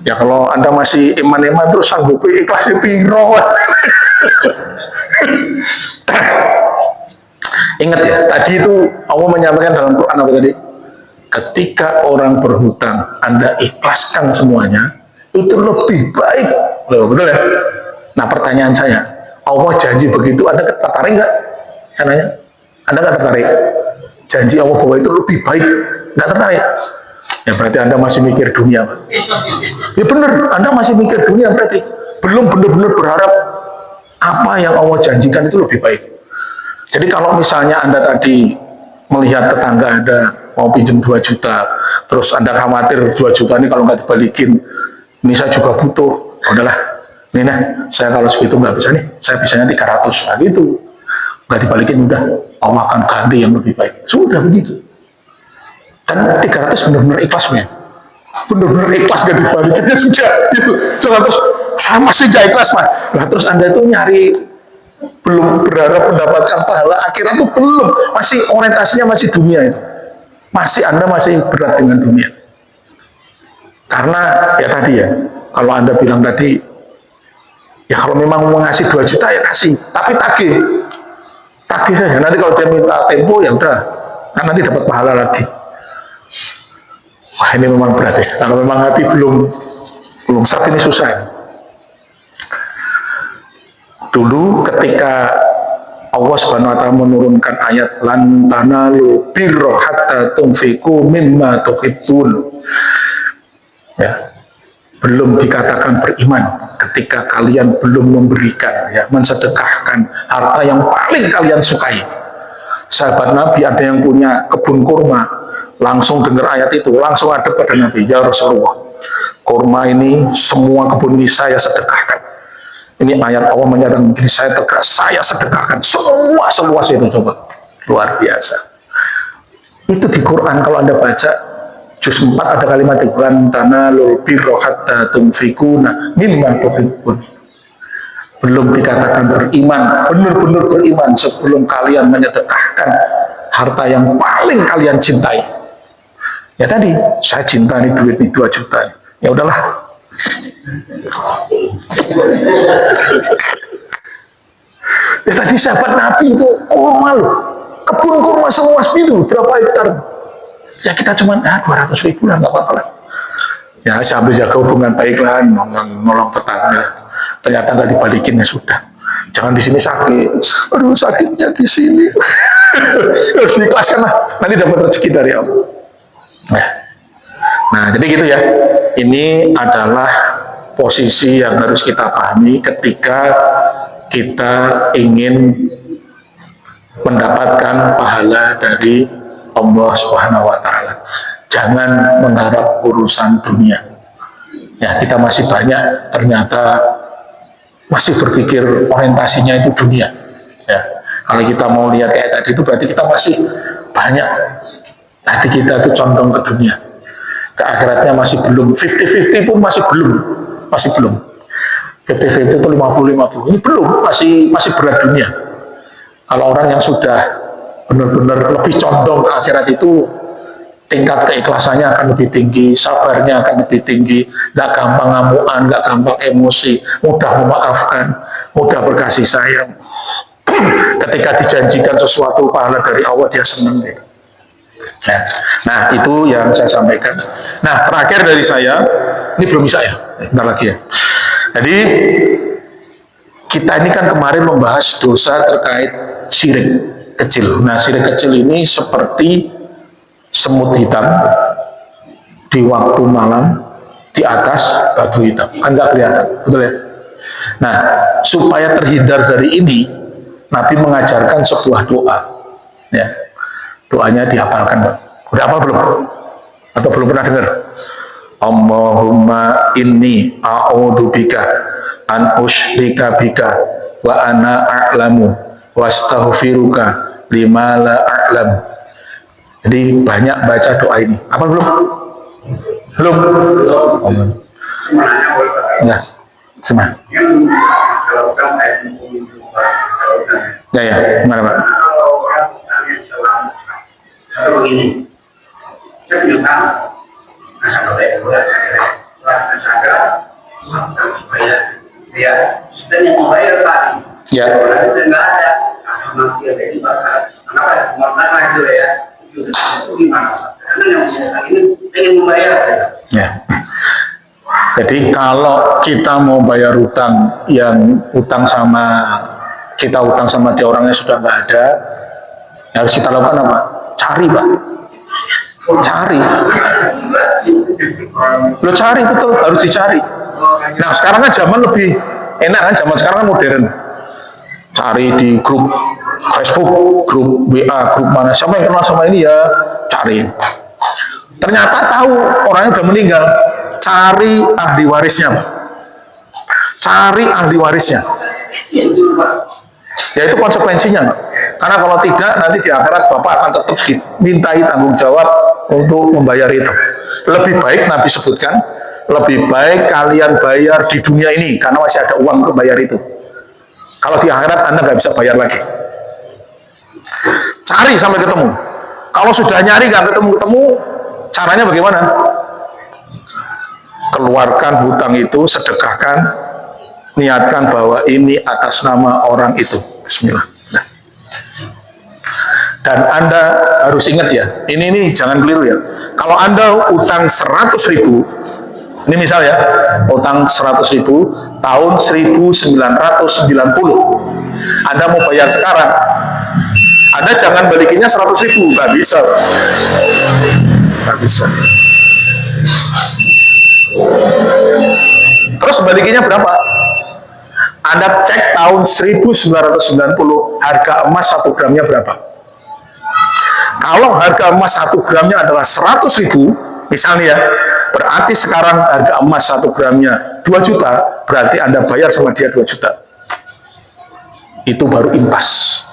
Ya kalau Anda masih iman-iman terus sanggup ikhlasnya piro. Ingat ya, tadi itu Allah menyampaikan dalam Quran apa tadi? Ketika orang berhutang, Anda ikhlaskan semuanya, itu lebih baik. Loh, betul ya? Nah pertanyaan saya, Allah janji begitu, Anda tertarik nggak? Saya nanya, Anda nggak tertarik? Janji Allah bahwa itu lebih baik, nggak tertarik? Ya berarti Anda masih mikir dunia. Ya benar, Anda masih mikir dunia berarti. Belum benar-benar berharap apa yang Allah janjikan itu lebih baik. Jadi kalau misalnya Anda tadi melihat tetangga Anda mau pinjam 2 juta, terus Anda khawatir 2 juta ini kalau nggak dibalikin, ini saya juga butuh, udahlah, ini nah, saya kalau segitu nggak bisa nih, saya bisanya 300, nah gitu. Nggak dibalikin, udah, Allah akan ganti yang lebih baik. Sudah begitu. Dan 300 benar-benar ikhlasnya. Benar-benar ikhlas gak dibalikinnya sudah. Gitu. Coba terus, saya masih gak ikhlas, Mas. Nah terus Anda itu nyari, belum berharap mendapatkan pahala akhirat itu belum. Masih orientasinya masih dunia itu. Anda masih berat dengan dunia. Karena ya tadi ya, kalau Anda bilang tadi, ya kalau memang mau ngasih 2 juta ya kasih. Tapi tagih saja, nanti kalau dia minta tempo ya udah, kan nanti dapat pahala lagi. Wah ini memang berat ya, kalau memang hati belum saat ini susah. Dulu ketika Allah Subhanahu wa taala menurunkan ayat lan tanalu birra hatta tunfiqu mimma tuhibbun. Ya. Belum dikatakan beriman ketika kalian belum memberikan, ya, mensedekahkan harta yang paling kalian sukai. Sahabat Nabi ada yang punya kebun kurma, langsung dengar ayat itu, langsung ada pada Nabi, ya Rasulullah, kurma ini semua kebun ini saya sedekahkan. Ini ayat Allah menyatakan begini, saya tegas, saya sedekahkan semua seluas itu, coba, luar biasa. Itu di Quran kalau Anda baca. Juz 4 ada kalimat lan tanalul birra hatta tunfikuna mimma tuhibbun. Belum dikatakan beriman, benar-benar beriman sebelum kalian menyedekahkan harta yang paling kalian cintai. Ya tadi, saya cinta nih duit nih 2 juta. Ya udahlah. Ya tadi sahabat Nabi itu kurma loh. Kebun kurma seluas itu berapa hektar? Ya kita cuma 200.000 lah, nggak apa-apa lah. Ya sambil jaga hubungan baik lah, nolong tetangga. Ternyata nggak dibalikin, ya sudah. Jangan di sini sakit, aduh sakitnya di sini. Harus diikhlaskan lah, nanti dapat rezeki dari Allah. Nah jadi gitu ya. Ini adalah posisi yang harus kita pahami ketika kita ingin mendapatkan pahala dari Allah Subhanahu wa taala. Jangan mengharap urusan dunia. Ya, kita masih banyak ternyata masih berpikir orientasinya itu dunia. Ya. Kalau kita mau lihat kayak tadi itu berarti kita masih banyak hati kita itu condong ke dunia. Ke akhiratnya masih belum, 50-50 pun masih belum. 50-50 itu 50-50. Ini belum, masih berat dunia. Kalau orang yang sudah benar-benar lebih condong ke akhirat itu, tingkat keikhlasannya akan lebih tinggi, sabarnya akan lebih tinggi, gak gampang ngamuan, gak gampang emosi, mudah memaafkan, mudah berkasih sayang. Ketika dijanjikan sesuatu pahala dari Allah, dia senang. Nah itu yang saya sampaikan. Nah terakhir dari saya, ini belum bisa ya, bentar lagi ya. Jadi kita ini kan kemarin membahas dosa terkait syirik kecil. Nah syirik kecil ini seperti semut hitam di waktu malam di atas batu hitam, kan nggak kelihatan, betul ya? Nah supaya terhindar dari ini, Nabi mengajarkan sebuah doa. Ya, doanya dihafalkan, Pak. Udah hafal belum? Atau belum pernah dengar? Allahumma inni a'udzubika an usyrika bika wa ana a'lamu wastaghfiruka lima la a'lam. Jadi banyak baca doa ini. Apa belum? Belum? Oh, belum. Enggak. Cuma. Ya ya, gimana Pak? Begini, saya punya utang, nasabah supaya dia sistemnya membayar tadi. Ya. Kalau itu nggak ada, nanti ada yang bakal. Kenapa pemotong itu ya? Itu gimana? Karena yang punya ini pengen membayar. Ya. Jadi kalau kita mau bayar utang yang utang sama dia orangnya sudah nggak ada, ya harus kita lakukan apa? Cari Pak, cari. Lo cari betul, harus dicari. Nah sekarang kan zaman lebih enak kan, zaman sekarang kan modern. Cari di grup Facebook, grup WA, grup mana, siapa yang kenal sama ini ya cari. Ternyata tahu orangnya udah meninggal, cari ahli warisnya. Cari ahli warisnya. Ya itu konsekuensinya. Karena kalau tidak nanti di akhirat Bapak akan tetap dimintai tanggung jawab untuk membayar itu. Lebih baik Nabi sebutkan, lebih baik kalian bayar di dunia ini karena masih ada uang untuk bayar itu. Kalau di akhirat Anda nggak bisa bayar lagi. Cari sampai ketemu. Kalau sudah nyari nggak ketemu-ketemu, caranya bagaimana? Keluarkan hutang itu, sedekahkan, niatkan bahwa ini atas nama orang itu. Bismillah. Nah. Dan Anda harus ingat ya, ini jangan keliru ya. Kalau Anda utang 100.000, ini misal ya, utang 100.000 tahun 1990, Anda mau bayar sekarang, Anda jangan balikinnya 100.000, nggak bisa. Nggak bisa. Terus balikinnya berapa? Anda cek tahun 1990 harga emas 1 gramnya berapa? Kalau harga emas 1 gramnya adalah 100.000 misalnya ya, berarti sekarang harga emas 1 gramnya 2 juta, berarti Anda bayar sama dia 2 juta. Itu baru impas.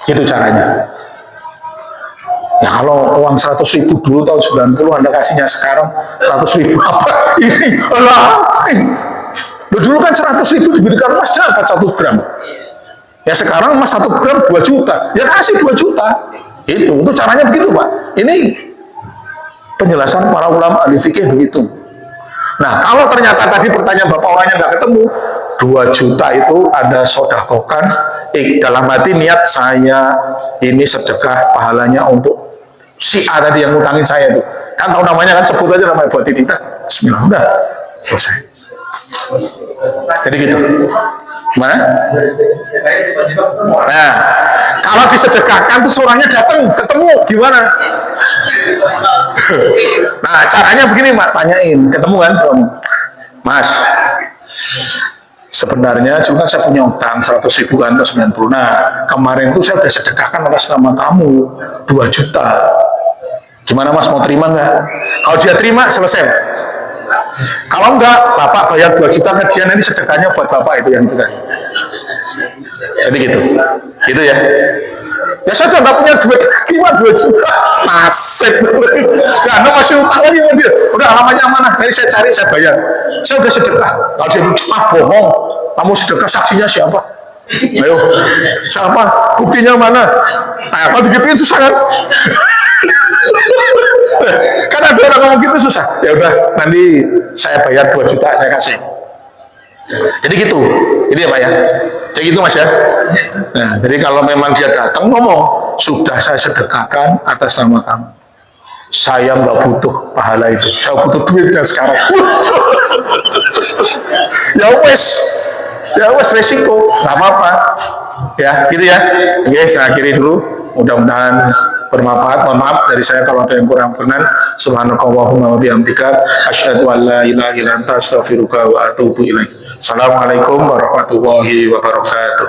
Itu caranya. Ya kalau uang 100.000 dulu tahun 90 Anda kasihnya sekarang 100.000 apa? Ini dulu kan 100.000 diberikan emas dapat 1 gram. Ya sekarang emas 1 gram 2 juta. Ya kasih 2 juta. Itu caranya begitu Pak. Ini penjelasan para ulama ahli fikih begitu. Nah kalau ternyata tadi pertanyaan Bapak orangnya nggak ketemu, 2 juta itu Anda sodakokan, dalam hati niat saya ini sedekah pahalanya untuk si A tadi yang ngutangin saya itu. Kan tahu namanya kan, sebut aja namanya buat ini. Bismillah, udah selesai. Jadi gitu. Gimana? Nah, kalau disedekahkan tuh orangnya datang, ketemu, gimana? Nah, caranya begini, Mak, tanyain, ketemu kan, Mas. Sebenarnya juga saya punya utang 100.000 kan, 90. Nah, kemarin tuh saya udah sedekahkan atas nama kamu 2 juta. Gimana Mas, mau terima nggak? Kalau dia terima, selesai. Kalau enggak, Bapak bayar 2 juta ke dia, nanti sedekahnya buat Bapak itu yang itu kan. Jadi gitu. Gitu ya. Ya saya nggak punya duit, gimana 2 juta? Nasib. Ya, Anda masih utang lagi sama dia. Udah alamatnya mana? Nanti saya cari, saya bayar. Saya udah sedekah. Kalau dia bilang, bohong. Kamu sedekah, saksinya siapa? Ayo, siapa? Buktinya mana? Nah, kalau digituin susah kan? Kan ada orang ngomong gitu susah. Ya udah, nanti saya bayar 2 juta, saya kasih. Jadi gitu, ini ya Pak ya. Jadi gitu Mas ya. Nah, jadi kalau memang dia datang ngomong, sudah saya sedekahkan atas nama kamu. Saya nggak butuh pahala itu, saya butuh duitnya sekarang. ya wes resiko, nggak apa-apa. Ya, gitu ya. Oke, saya akhiri dulu. Mudah-mudahan bermanfaat. Mohon maaf dari saya kalau ada yang kurang berkenan. Subhanakallahumma wa bihamdika asyhadu an la ilaha illa anta astaghfiruka wa atubu ilaik. Assalamualaikum warahmatullahi wabarakatuh.